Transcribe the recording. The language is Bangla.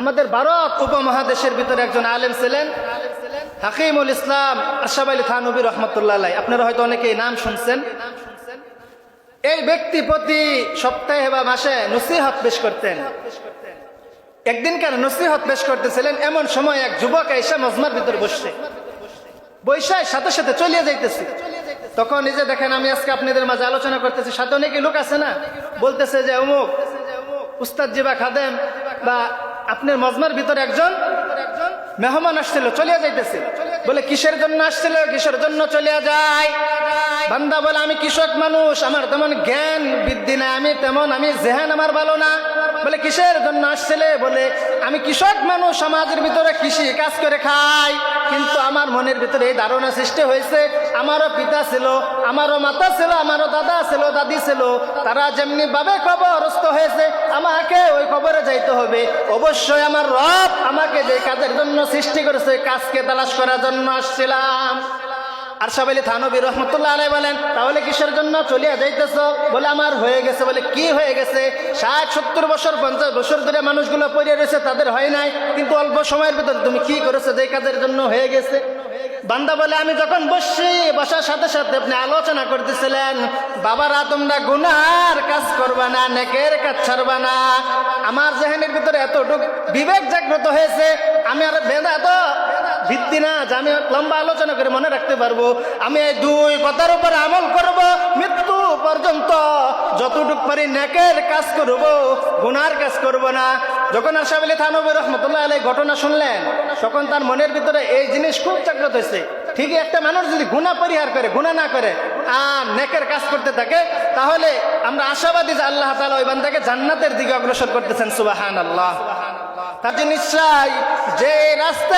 আমাদের ভারত উপমহাদেশের ভিতরে একজন আলেম ছিলেন হাকিমুল ইসলাম আশরাফ আলী থানভী রহমতুল্লাহ আলাইহি। আপনারা হয়তো অনেকেই নাম শুনছেন। এই ব্যক্তি প্রতি সপ্তাহে বা মাসে নসিহত পেশ করতেন। একদিনকার নসিহত পেশ করতেছিলেন, এমন সময় এক যুবক এসে মজমার ভিতরে বসছে, বৈশায় সাথে সাথে চলিয়ে যাইতেছে। তখন নিজে দেখেন আমি আজকে আপনাদের মাঝে আলোচনা করতেছি, সাথে অনেকে লোক আছে না, বলতেছে যে অমুক উস্তাদ জিবা খাদেম বা আপনার মজমার ভিতরে একজন মেহমান আসছিল, চলিয়া যাইতেছে। বলে কিসের জন্য আসছিল, কিসের জন্য চলিয়া যায়? বান্দা বলে আমি কৃষক মানুষ, আমার তেমন জ্ঞান বৃদ্ধি নাই, আমি জেহান আমার ভালো না। বলে কিসের জন্য আসছিলে? বলে আমি কৃষক মানুষ, সমাজের ভিতরে কৃষি কাজ করে খাই, কিন্তু আমার মনের ভিতরে এই ধারণা সৃষ্টি হয়েছে আমারও পিতা ছিল, আমারও মাতা ছিল, আমারও দাদা ছিল, দাদি ছিল, তারা যেমনি ভাবে কবরস্থ হয়েছে আমাকে ওই কবরে যাইতে হবে। অবশ্যই আমার রব আমাকে যে কাজের জন্য সৃষ্টি করেছে কাজকে তালাশ করার জন্য আসছিলাম। আশরাফ আলী থানভী রহমতুল্লাহ আলাইহি বলেন, তাহলে কিসের জন্য চলিয়া যাইতেছ? বলে আমার হয়ে গেছে। বলে কি হয়ে গেছে? 60-70 বছর 50 বছর ধরে মানুষগুলো পড়ে রয়েছে, তাদের হয় নাই, কিন্তু অল্প সময়ের ভিতরে তুমি কি করেছো যে কাজের জন্য হয়ে গেছে? বান্দা বলে আমি যখন বসছি, বসার সাথে সাথে আপনি আলোচনা করতেছিলেন, বাবারা তোমরা গুনার কাজ করবা না, নেকের কাজ ছাড়বা না। আমার জেহেনের ভিতরে এতটুকু বিবেক জাগ্রত হয়েছে, আমি আর বেদাত ভিত্তি না যে আমি লম্বা আলোচনা করে মনে রাখতে পারবো। আমি এই দুই কথার উপর আমল করব মৃত্যু পর্যন্ত, যতটুকু পারি নেকের কাজ করব, গুনার কাজ করব না। যখন আশরাফ আলী থানভী রহমতুল্লাহ আলাইহি ঘটনা শুনলেন, তখন তার মনের ভিতরে এই জিনিস খুব জাগ্রত হয়েছে। ঠিকই একটা মানুষ যদি গুনাহ পরিহার করে, গুনাহ না করে আর নেকের কাজ করতে থাকে, তাহলে আমরা আশাবাদী যে আল্লাহ তাআলা ওই বান্দাকে জান্নাতের দিকে অগ্রসর করতেছেন। সুবহানাল্লাহ। তার নিশ্চয় যে রাস্তা